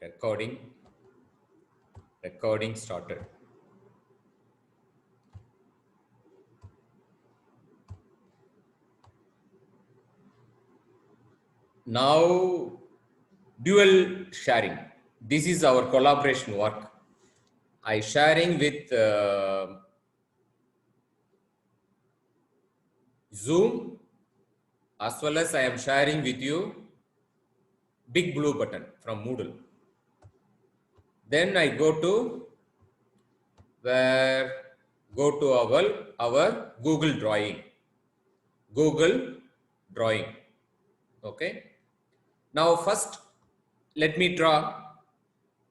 Recording started. Now, dual sharing. This is our collaboration work. I sharing with Zoom, as well as I am sharing with you big blue button from Moodle. Then I go to our Google Drawing. Okay. Now first, let me draw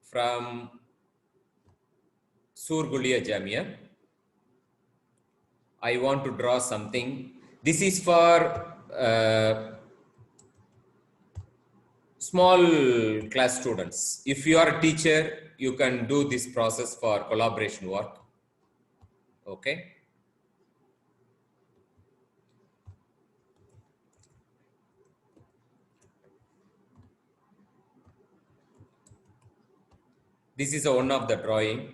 from Surgulia Jamia. I want to draw something. This is for small class students. If you are a teacher, you can do this process for collaboration work. Okay. This is one of the drawing.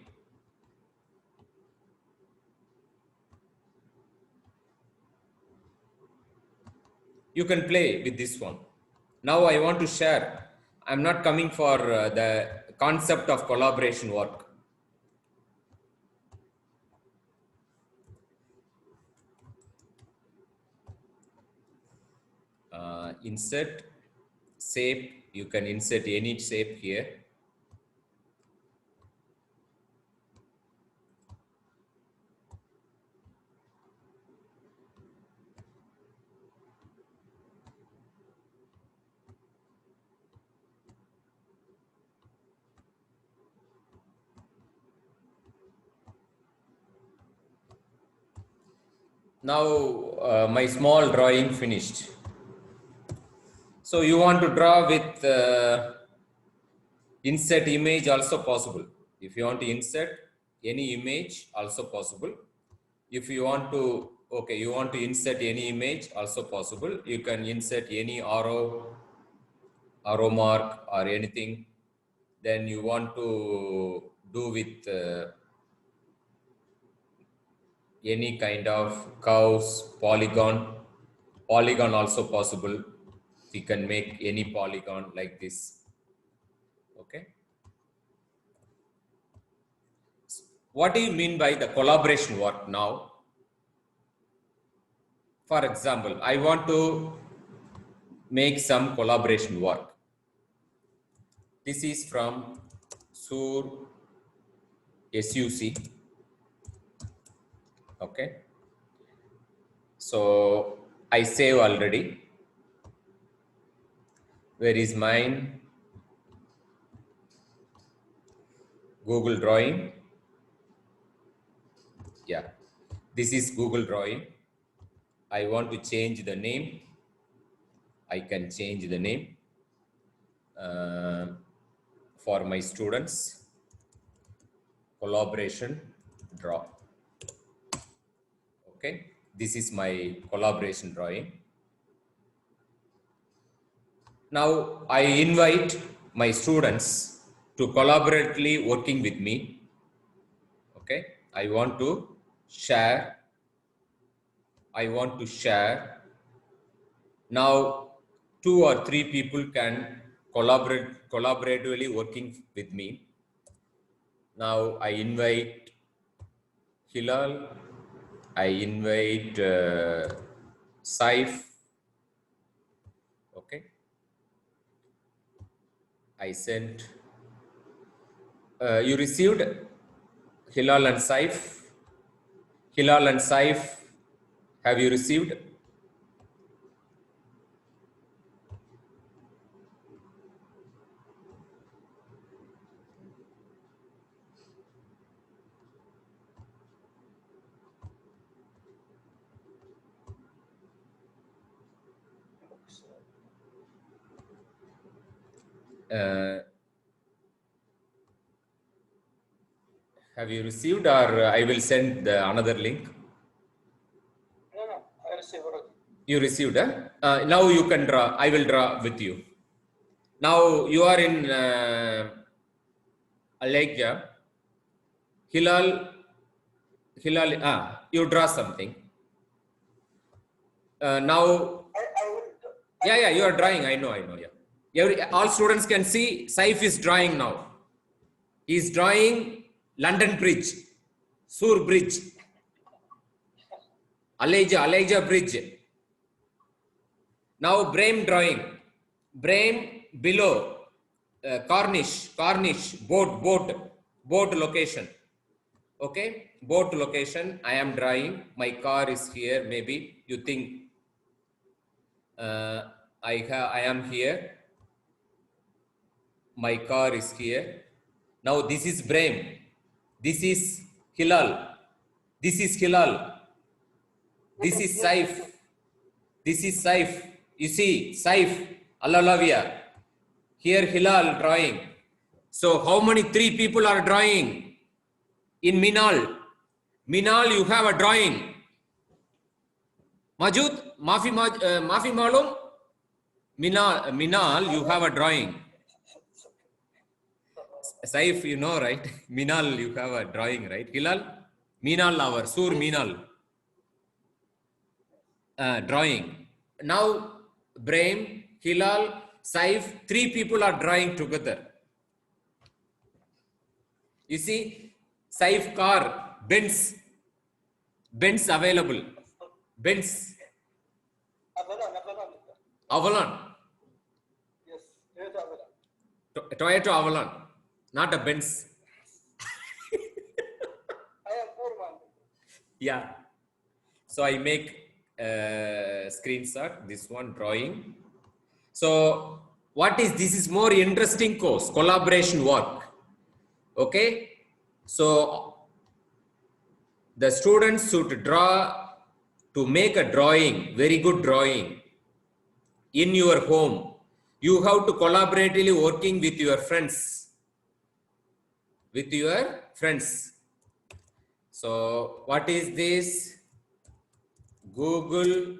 You can play with this one. Now I want to share. I'm not coming for the concept of collaboration work. Insert shape. You can insert any shape here. Now my small drawing finished. So you want to draw with insert image also possible. If you want to insert any image also possible. If you want to, okay, you want to insert any image also possible. You can insert any arrow mark or anything. Then you want to do with any kind of curves, polygon also possible. We can make any polygon like this. Okay. What do you mean by the collaboration work now? For example, I want to make some collaboration work. This is from SUC. Okay. So I save already. Where is mine? Google Drawing. Yeah, this is Google Drawing. I want to change the name. I can change the name for my students. Collaboration draw. Okay, this is my collaboration drawing. Now I invite my students to collaboratively working with me. Okay, I want to share. Now 2 or 3 people can collaboratively working with me. Now I invite Hilal, I invite Saif. Okay, I sent. You received Hilal and Saif. Hilal and Saif, have you received? Have you received, or I will send another link? No, I received. You received, now you can draw. I will draw with you. Now you are in Elijah, Hilal, you draw something. Now, I will. yeah, you are drawing. I know, yeah. All students can see Saif is drawing now. He is drawing London Bridge, Sur Bridge, Elijah Bridge. Now, Brahim drawing. Brahim below, Cornish, boat location. Okay, boat location. I am drawing. My car is here. Maybe you think I am here. My car is here. Now this is Brahim. This is Hilal. This is Hilal. This is Saif. This is Saif. You see, Saif, Alalavia. Here Hilal drawing. So how many 3 people are drawing? In Minal. Minal, you have a drawing. Majud, Mafi Malum? Minal, you have a drawing. Saif, you know, right? Minal, you have a drawing, right? Hilal? Minal, our Sur Minal. Drawing. Now, Brahim, Hilal, Saif, 3 people are drawing together. You see, Saif car, Benz available. Benz, Avalon. Yes, Toyota Avalon. Toyota Avalon, not a Benz. I am poor man. Yeah. So I make screenshot, this one drawing. So what is this? Is more interesting course, collaboration work. Okay. So the students should draw to make a drawing, very good drawing in your home. You have to collaboratively working with your friends. So what is this? Google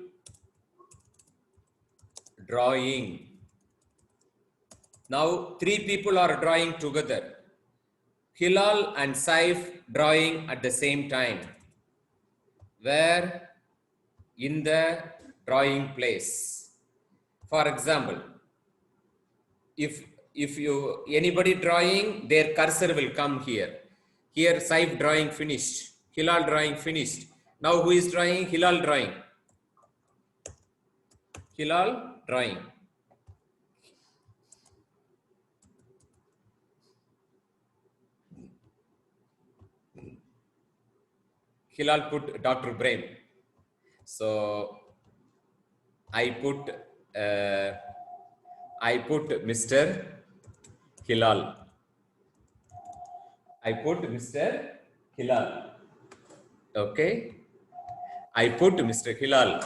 drawing. Now 3 people are drawing together. Hilal and Saif drawing at the same time. Where? In the drawing place. For example, if anybody drawing, their cursor will come here. Here Saif drawing finished. Hilal drawing finished. Now who is drawing? Hilal drawing. Hilal drawing. Hilal put Dr. Brahim. So I put Mr. Hilal. I put Mr. Hilal. Okay. I put Mr. Hilal.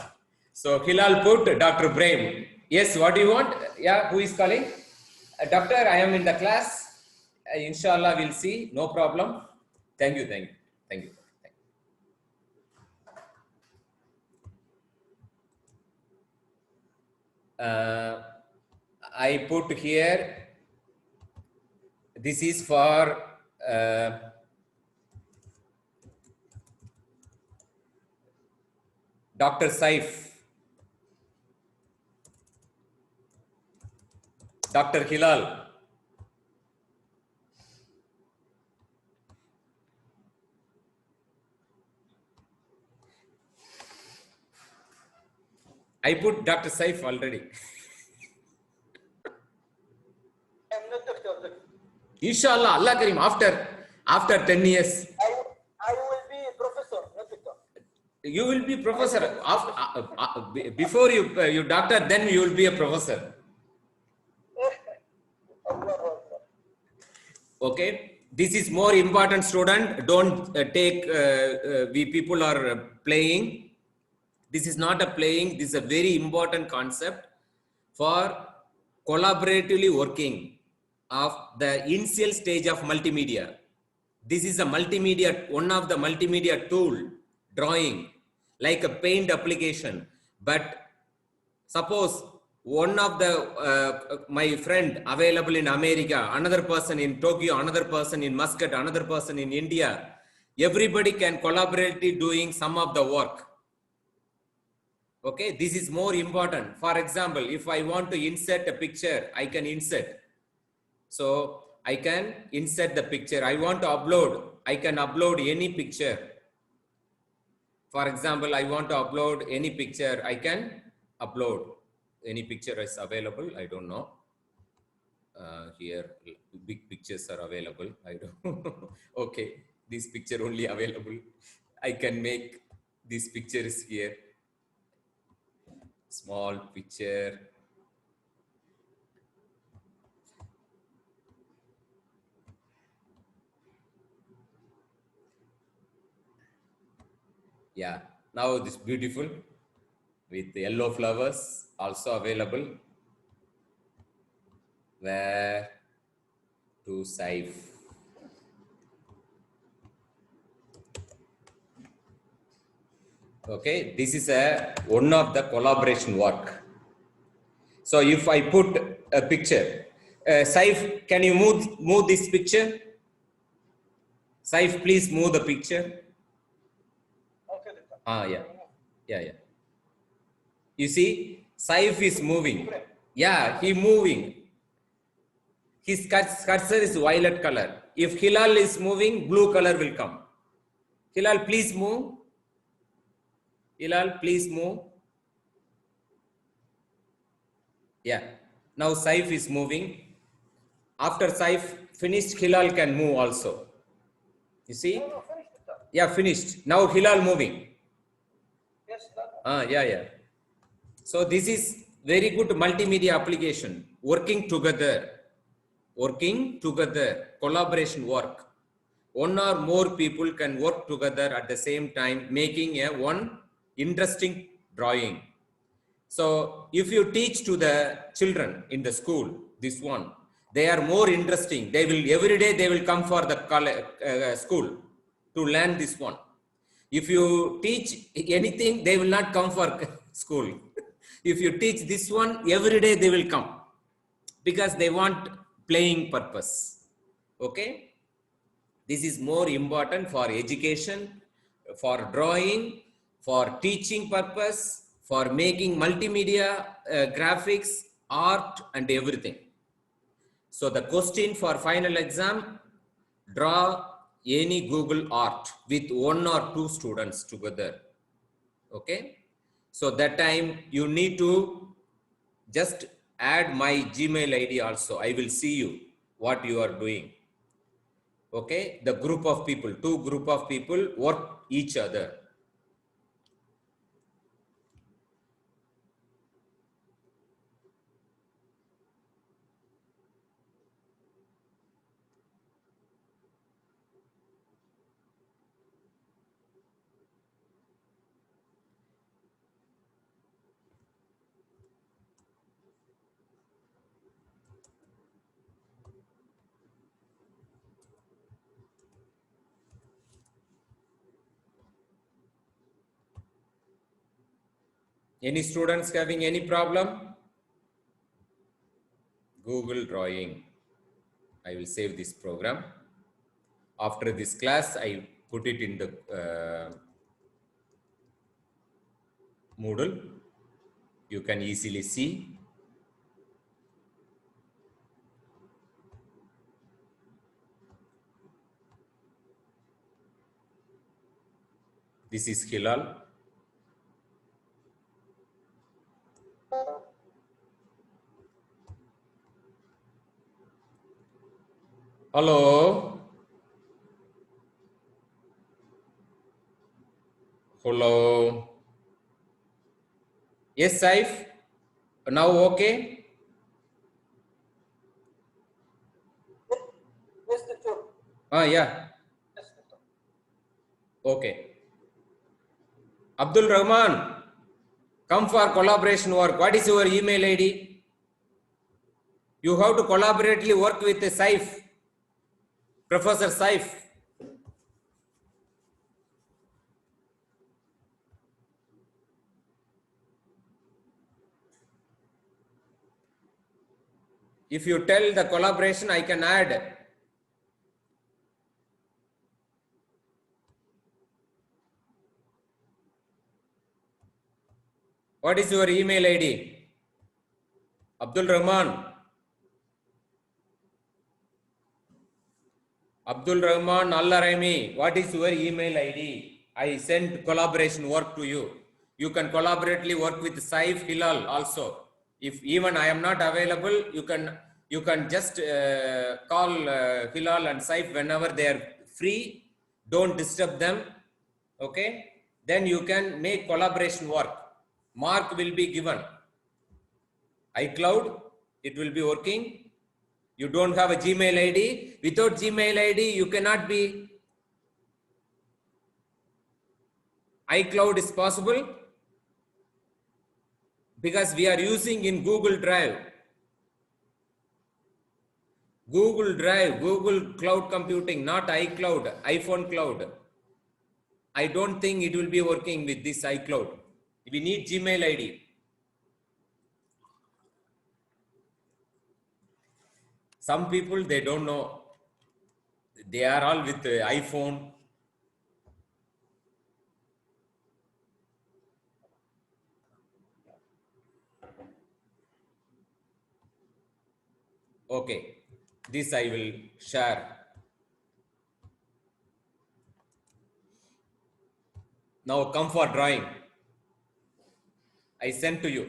So Hilal put Dr. Brahim. Yes, what do you want? Yeah, who is calling? Doctor, I am in the class. Inshallah, we'll see. No problem. Thank you. I put here, this is for Dr. Saif, Dr. Hilal. I put Dr. Saif already. I am not doctor. Inshallah, Allah Karim, after 10 years. I will be professor, not doctor. You will be professor. After, before you doctor, then you will be a professor. Okay. This is more important, student. Don't take, we people are playing. This is not a playing. This is a very important concept for collaboratively working of the initial stage of multimedia. This is a multimedia, one of the multimedia tool, drawing, like a paint application. But suppose one of the my friend available in America, another person in Tokyo, another person in Muscat, another person in India. Everybody can collaborate doing some of the work. Okay, this is more important. For example, if I want to insert a picture, I can insert. So I can insert the picture. I want to upload, I can upload any picture. For example, I want to upload any picture, I can upload. Any picture is available, I don't know. Here, big pictures are available, I don't okay, this picture only available. I can make this picture is here. Small picture. Yeah, now this beautiful with the yellow flowers also available. Where to save? Okay, this is a one of the collaboration work. So if I put a picture, Saif, can you move this picture? Saif, please move the picture. Okay, doctor. Yeah. You see, Saif is moving. Yeah, he moving. His cursor is violet color. If Hilal is moving, blue color will come. Hilal, please move. Hilal, please move. Yeah. Now Saif is moving. After Saif finished, Hilal can move also. You see? No, finish, doctor. Yeah, finished. Now Hilal moving. Yes, doctor. Yeah. So this is very good multimedia application. Working together, collaboration work. One or more people can work together at the same time, making a one interesting drawing. So if you teach to the children in the school, this one, they are more interesting. They will, every day they will come for the school to learn this one. If you teach anything, they will not come for school. If you teach this one, every day they will come because they want playing purpose. Okay. This is more important for education, for drawing, for teaching purpose, for making multimedia, graphics, art, and everything. So the question for final exam, draw any Google art with one or two students together. Okay. So that time you need to just add my Gmail ID also. I will see you what you are doing. Okay, the group of people, two group of people work each other. Any students having any problem? Google Drawing. I will save this program. After this class, I put it in the Moodle. You can easily see. This is Hilal. Hello. Hello. Yes, Saif. Now okay? Yes, doctor. Yeah. Yes, doctor. Okay. Abdul Rahman, come for collaboration work. What is your email ID? You have to collaboratively work with Saif, Professor Saif. If you tell the collaboration, I can add. What is your email ID? Abdul Rahman. Abdul Rahman Al-Araimi. What is your email ID? I send collaboration work to you. You can collaboratively work with Saif Hilal also. If even I am not available, you can just call Hilal and Saif whenever they are free. Don't disturb them. Okay? Then you can make collaboration work. Mark will be given. iCloud, it will be working. You don't have a Gmail ID. Without Gmail ID, you cannot be. iCloud is possible because we are using in Google Drive. Google Drive, Google Cloud Computing, not iCloud, iPhone Cloud. I don't think it will be working with this iCloud. We need Gmail ID. Some people, they don't know. They are all with iPhone. Okay, this I will share. Now come for drawing. I sent to you.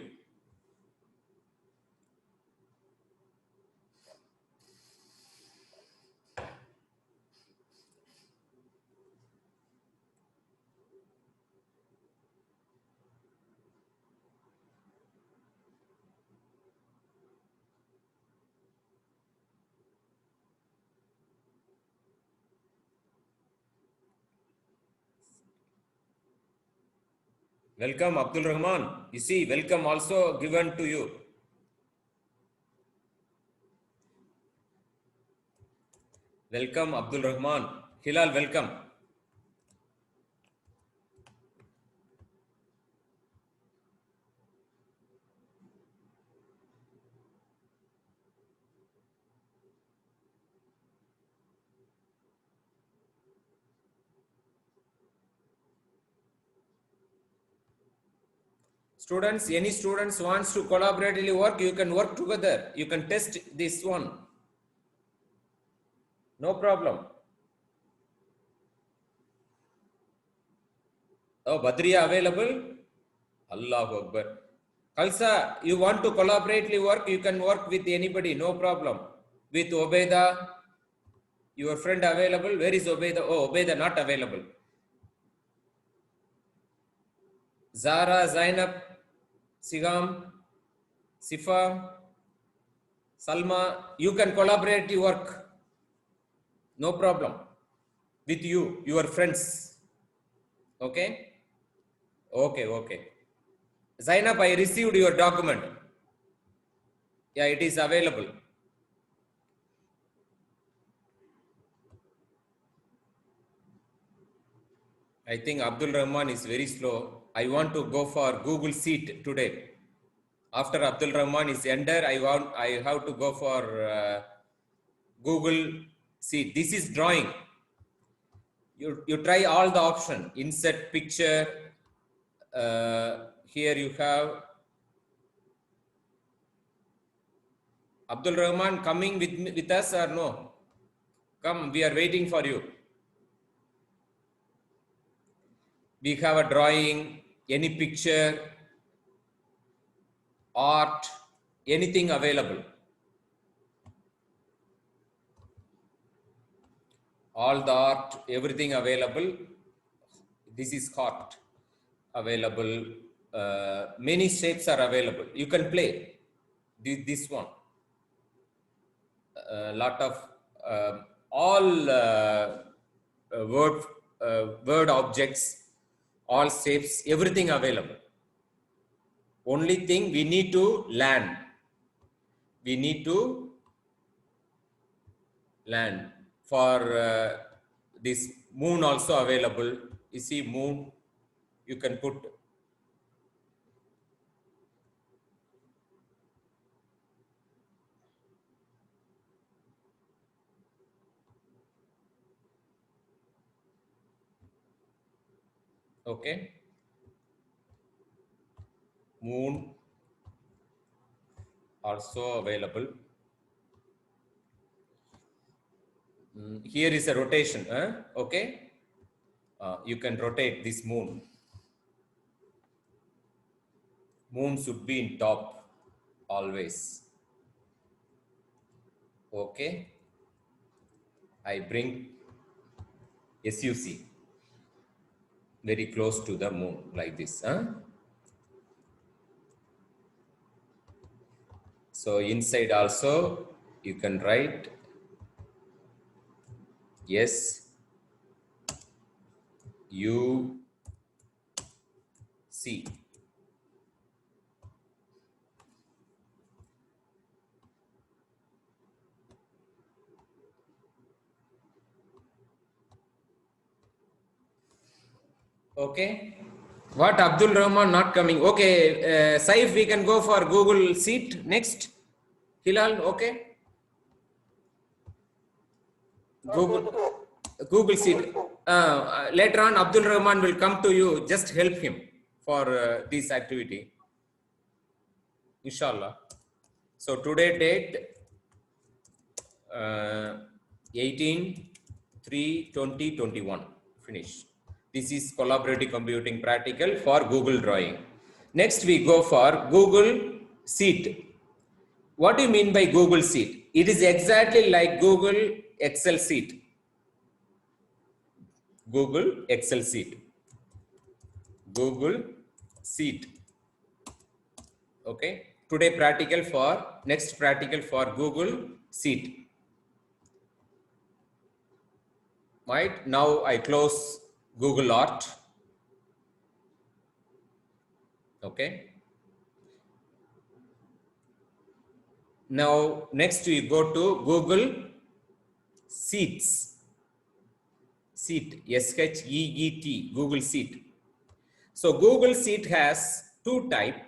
Welcome, Abdul Rahman. You see, welcome also given to you. Welcome, Abdul Rahman. Hilal, welcome. Students, any students wants to collaboratively work, you can work together. You can test this one. No problem. Oh, Badriya available? Allahu Akbar. Khalsa, you want to collaboratively work, you can work with anybody, no problem. With Obeda, your friend available? Where is Obeda? Oh, Obeda not available. Zara, Zainab, Sigam, Sifa, Salma, you can collaboratively work. No problem. With you, your friends. Okay? Okay, okay. Zainab, I received your document. Yeah, it is available. I think Abdul Rahman is very slow. I want to go for Google Sheet today. After Abdul Rahman is ender, I have to go for Google Sheet. This is drawing. You try all the option. Insert picture. Here you have Abdul Rahman coming with us or no? Come, we are waiting for you. We have a drawing, any picture, art, anything available. All the art, everything available. This is art available. Many shapes are available. You can play this one. A lot of all word objects, all shapes, everything available. Only thing we need to learn. We need to learn. For this moon also available. You see moon, you can put Okay. Moon also available. Here is a rotation. Okay. You can rotate this moon. Moon should be in top always. Okay. I bring SUC very close to the moon like this. So inside also you can write S U C. Okay. What, Abdul Rahman not coming? Okay. Saif, we can go for Google Sheet next. Hilal, okay. Google Sheet. Later on, Abdul Rahman will come to you. Just help him for this activity. Inshallah. So today date 18/3/2021. Finish. This is collaborative computing practical for Google Drawing. Next we go for Google Sheet. What do you mean by Google Sheet? It is exactly like Google Excel Sheet. Google Excel Sheet. Google Sheet. Okay. Today practical for, next practical for Google Sheet. Right. Now I close Google Art. Okay. Now next we go to Google Sheets. Sheet, SHEET, Google Sheet. So Google Sheet has two types,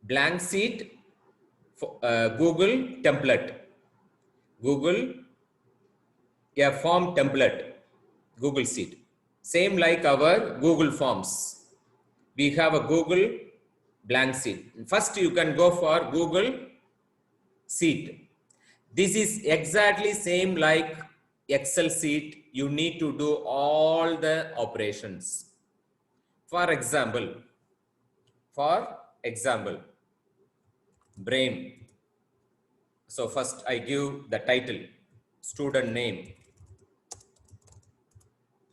blank sheet, Google template. Google, a form template, Google Sheet. Same like our Google Forms. We have a Google blank sheet. First you can go for Google Sheet. This is exactly same like Excel sheet. You need to do all the operations. For example, BRAIN. So first I give the title, student name,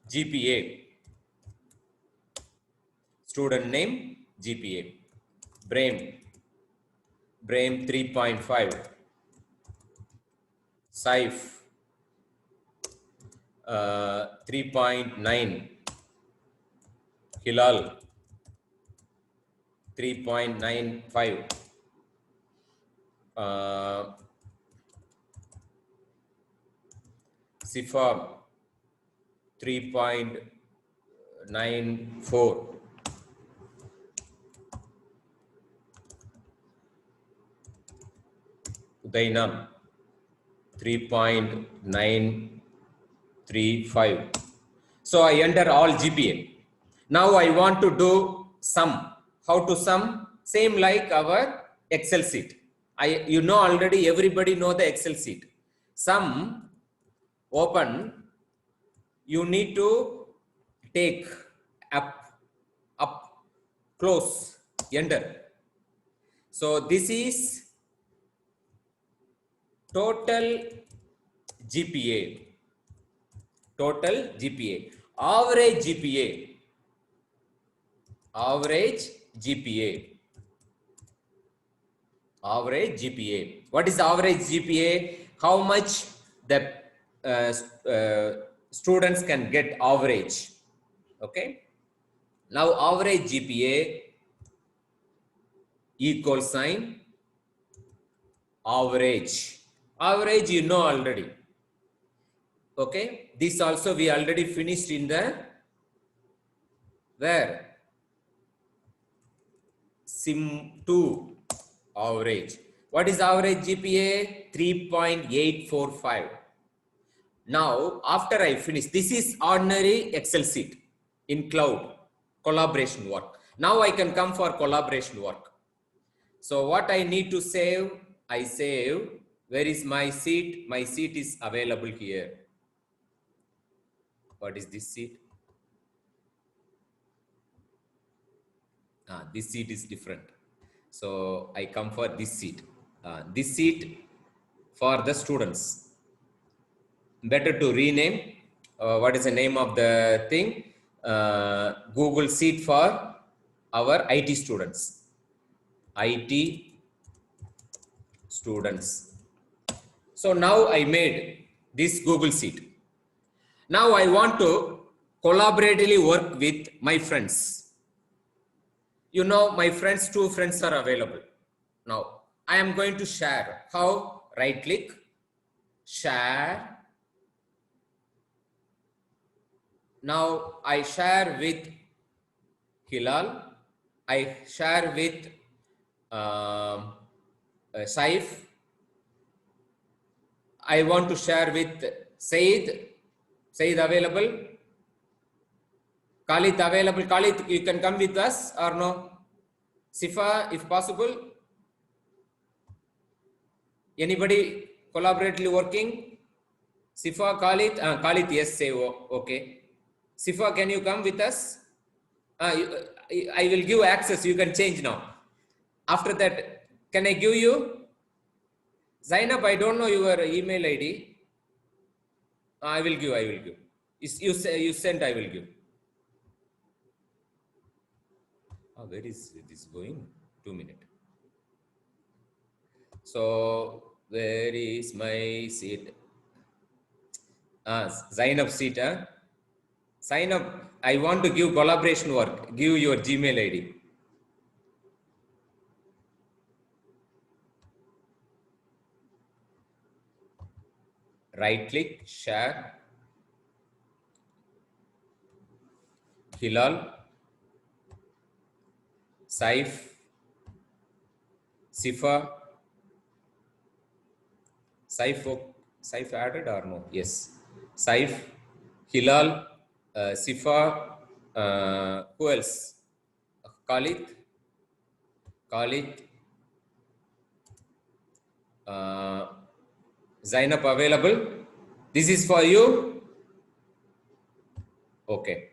GPA, student name, GPA, BRAIN 3.5, SAIF 3.9, Hilal 3.95, Sifab 3.94, Udainam 3.935. So I enter all GPA. Now I want to do sum. How to sum? Same like our Excel sheet. You know already, everybody know the Excel sheet. Sum, open, you need to take up, close, enter. So this is total GPA, average GPA. What is average GPA? How much the students can get average. Okay. Now average GPA equal sign average. Average you know already. Okay. This also we already finished in the where? Sim 2 average. What is average GPA? 3.845. Now, after I finish, this is ordinary Excel sheet in cloud, collaboration work. Now I can come for collaboration work. So what I need to save, I save. Where is my seat? My seat is available here. What is this seat? This seat is different. So I come for this seat. This seat for the students. Better to rename. What is the name of the thing? Google Seat for our IT students. IT students. So now I made this Google Sheet. Now I want to collaboratively work with my friends. You know, my friends, 2 friends are available. Now I am going to share. How? Right click, share. Now I share with Hilal. I share with Saif. I want to share with Said. Said available. Khalid available. Khalid, you can come with us or no? Sifa, if possible. Anybody collaboratively working? Sifa, Khalid. Khalid, yes, say okay. Sifa, can you come with us? I will give access. You can change now. After that, can I give you? Zainab, I don't know your email ID. I will give. You sent, I will give. Where is this going? 2 minutes. So, where is my seat? Zainab seat. Zainab, I want to give collaboration work. Give your Gmail ID. Right click, share. Hilal, Saif, Sifa. Saif added or no? Yes. Saif, Hilal, Sifa, who else? Khalid, Zainab available. This is for you. Okay.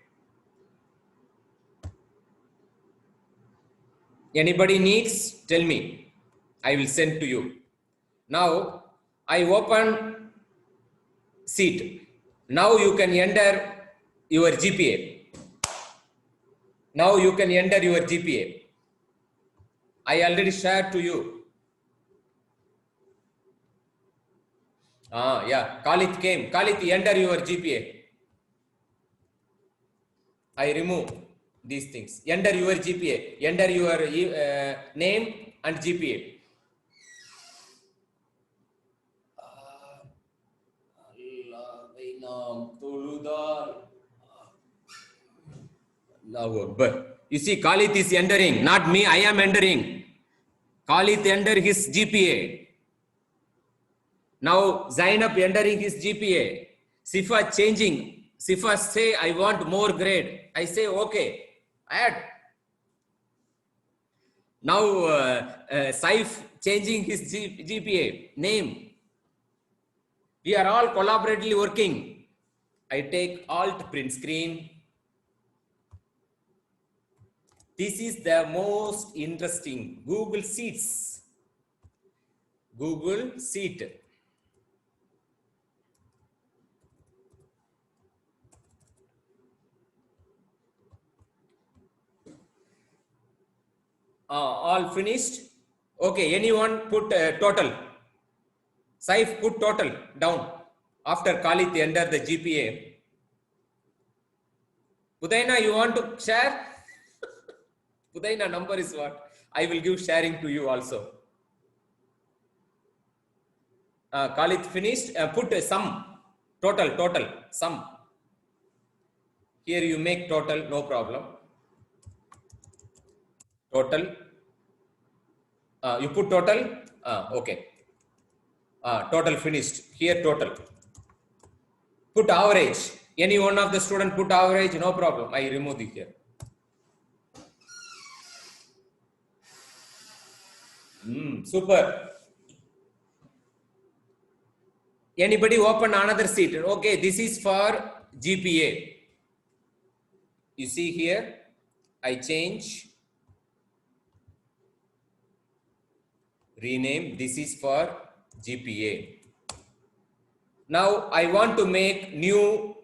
Anybody needs, tell me. I will send to you. Now I open seat. Now you can enter your GPA. Now you can enter your GPA. I already shared to you. Yeah, Khalid came. Khalid, enter your GPA. I remove these things. Enter your GPA. Enter your name and GPA. You see, Khalid is entering, not me. I am entering. Khalid enter his GPA. Now Zainab entering his GPA. Sifa changing. Sifa say, I want more grade. I say, okay, add. Now Saif changing his GPA name. We are all collaboratively working. I take Alt print screen. This is the most interesting Google Sheets. Google Sheet. All finished. Okay, anyone put total. Saif put total down. After Khalid enter the GPA. Pudaina, you want to share? Pudaina number is what? I will give sharing to you also. Khalid finished. Put a sum. Total, sum. Here you make total, no problem. Total. You put total. Okay. Total finished. Here total. Put average. Any one of the student put average, no problem. I remove it here. Super. Anybody open another sheet? Okay, this is for GPA. You see here, I change, rename. This is for GPA. Now I want to make new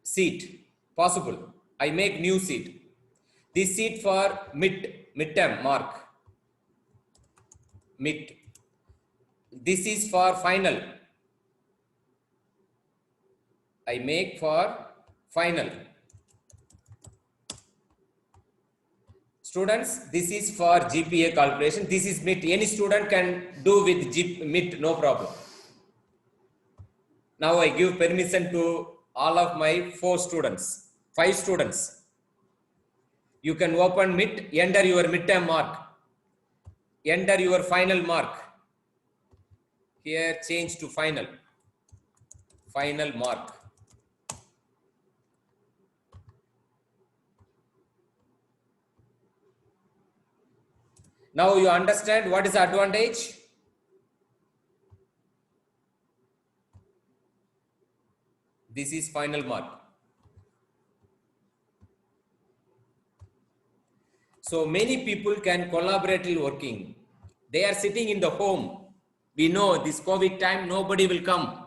sheet. Possible. I make new sheet. This sheet for midterm mark. Mid. This is for final. I make for final. Students, this is for GPA calculation. This is MIT. Any student can do with MIT, no problem. Now I give permission to all of my 4 students, 5 students. You can open MIT, enter your midterm mark, enter your final mark. Here change to final, final mark. Now you understand what is the advantage? This is final mark. So many people can collaboratively working. They are sitting in the home. We know this COVID time, nobody will come.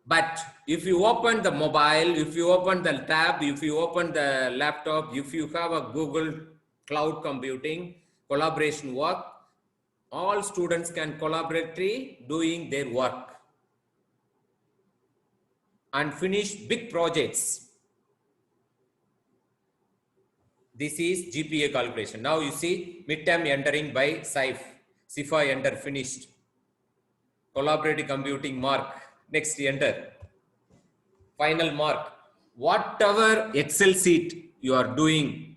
But if you open the mobile, if you open the tab, if you open the laptop, if you have a Google cloud computing, collaboration work, all students can collaboratively doing their work and finish big projects. This is GPA calculation. Now you see midterm entering by SIFA enter finished. Collaborative computing mark. Next enter. Final mark. Whatever Excel sheet you are doing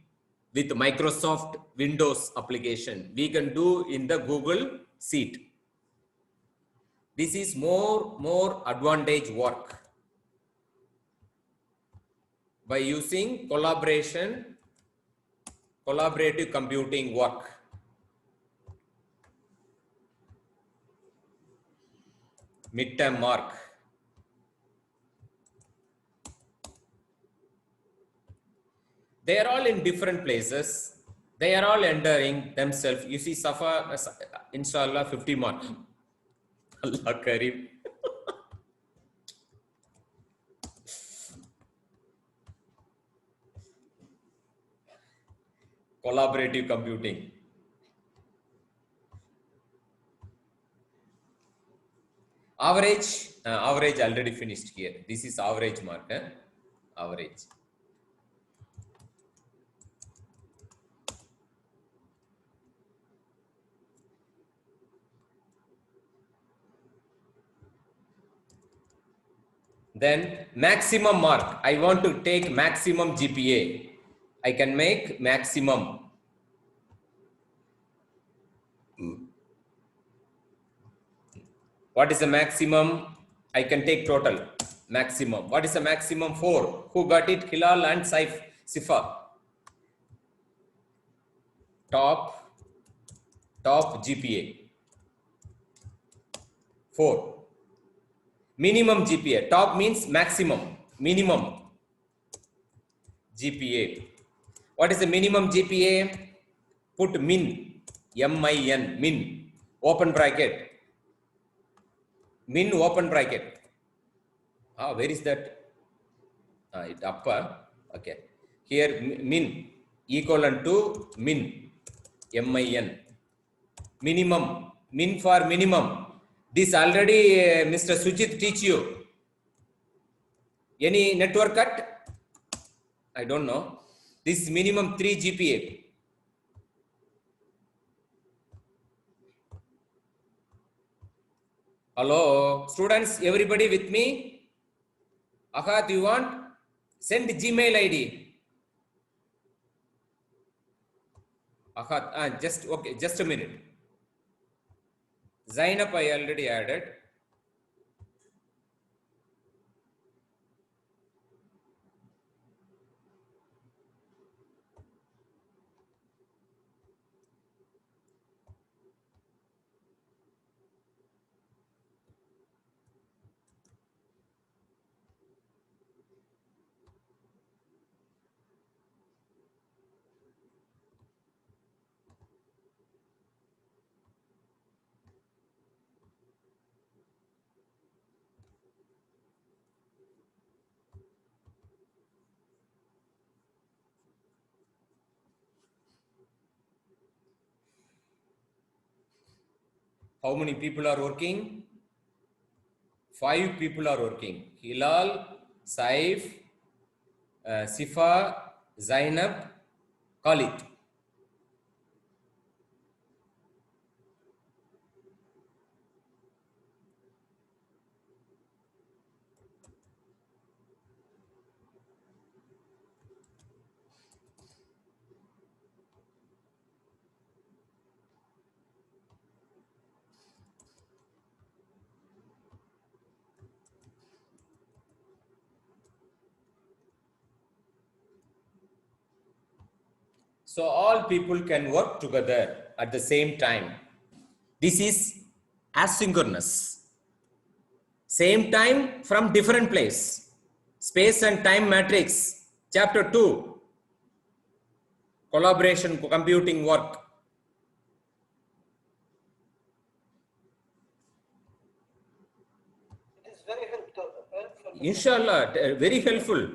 with Microsoft Windows application, we can do in the Google Sheet. This is more advantage work by using collaborative computing work. Midterm mark. They are all in different places. They are all entering themselves. You see, Safa, inshallah, 50 mark. Allah Kareem. Collaborative computing. Average already finished here. This is average mark. Average. Then maximum mark. I want to take maximum GPA. I can make maximum. What is the maximum? I can take total. Maximum. What is the maximum? 4. Who got it? Hilal and Sifa. Top GPA. 4. Minimum GPA. Top means maximum. Minimum GPA. What is the minimum GPA? Put min. M-I-N. Min. Open bracket. Min open bracket. Where is that? It upper. Okay. Here min equivalent to min. M-I-N. Minimum. Min for minimum. This already Mr. Sujit teach you. Any network cut? I don't know. This is minimum 3 GPA. Hello, students, everybody with me? Ahat, you want? Send Gmail ID. Ahat, just a minute. Zainab, I already added. How many people are working? 5 people are working. Hilal, Saif, Sifa, Zainab, Khalid. So all people can work together at the same time. This is asynchronous. Same time from different place. Space and time matrix. Chapter 2. Collaboration, computing work. It is very helpful. Inshallah, very helpful.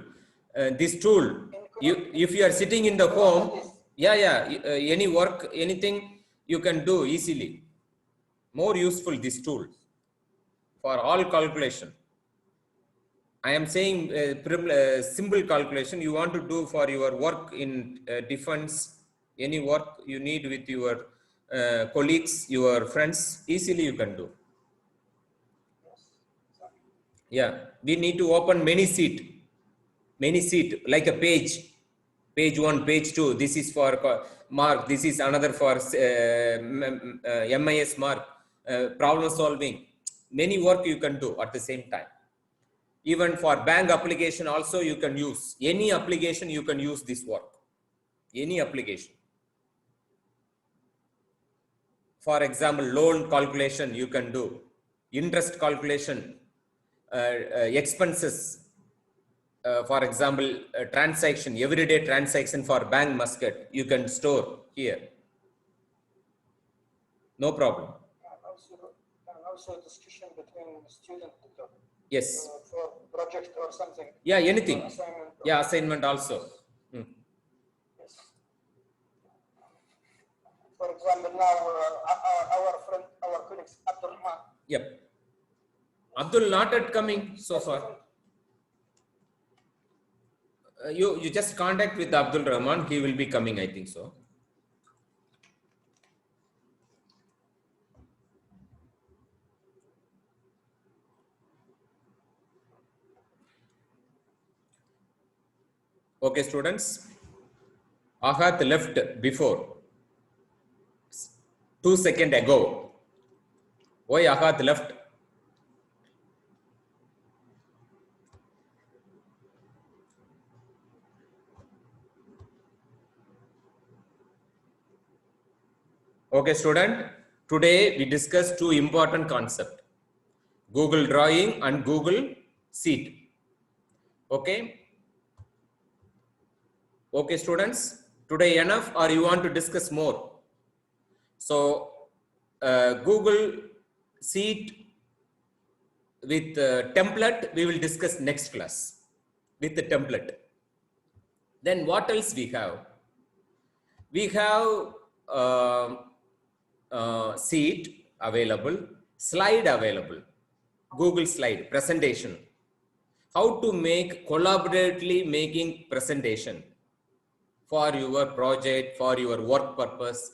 This tool. If you are sitting in the home, any work, anything you can do easily. More useful this tool for all calculation. I am saying simple calculation you want to do for your work in defense, any work you need with your colleagues, your friends, easily you can do. Yeah, we need to open many seat like a page 1, page 2. This is for mark. This is another for MIS mark, problem solving. Many work you can do at the same time. Even for bank application also you can use. Any application you can use this work. Any application. For example, loan calculation you can do. Interest calculation, expenses. For example, transaction, everyday transaction for bank musket, you can store here. No problem. And also discussion between students. Yes. For project or something. Yeah, anything. Assignment. Yeah, assignment also. Yes. For example, now our friend, our colleagues, Abdul Rahman. Yep. Abdul not yet coming so far. You just contact with Abdul Rahman. He will be coming, I think so. Okay, students. Ahat left before 2 seconds ago. Why Ahat left? Okay, student. Today we discuss 2 important concepts: Google Drawing and Google Sheet. Okay. Okay, students. Today enough, or you want to discuss more? So, Google Sheet with template we will discuss next class with the template. Then what else we have? We have sheet available, slide available, Google slide presentation. How to make collaboratively making presentation for your project, for your work purpose.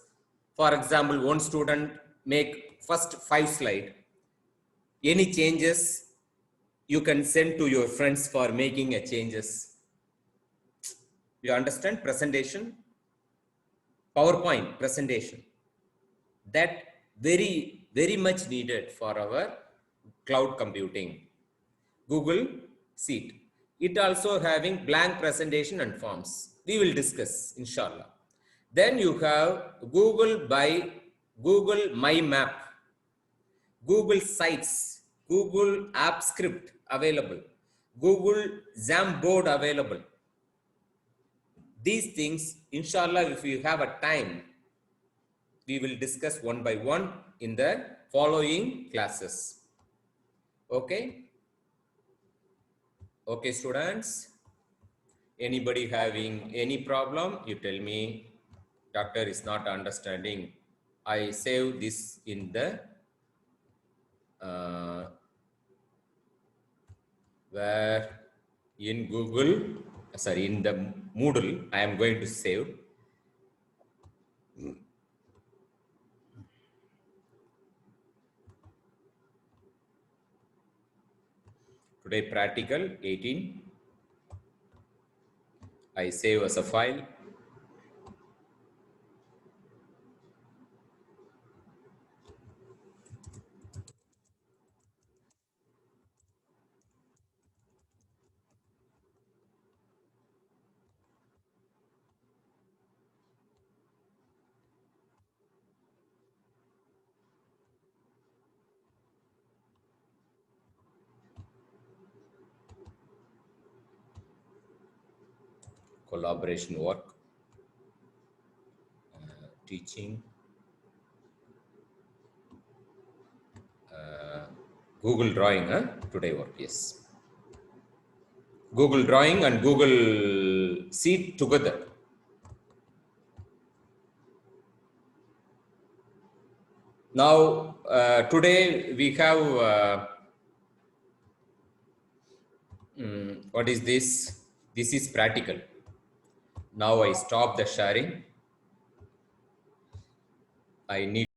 For example, one student make first 5 slides. Any changes you can send to your friends for making a changes. You understand? Presentation, PowerPoint presentation. That very much needed for our cloud computing. Google Sheet. It also having blank presentation and forms. We will discuss, inshallah. Then you have Google My Map, Google Sites, Google App Script available, Google Jamboard available. These things, inshallah, if you have a time, we will discuss one by one in the following classes. Okay. Okay, students. Anybody having any problem, you tell me. Doctor is not understanding. I save this in the where in Google, sorry, in the Moodle, I am going to save. Today practical 18. I save as a file. Collaboration work, teaching, Google Drawing, today work, yes. Google Drawing and Google Sheet together. Now, today we have, what is this? This is practical. Now I stop the sharing. I need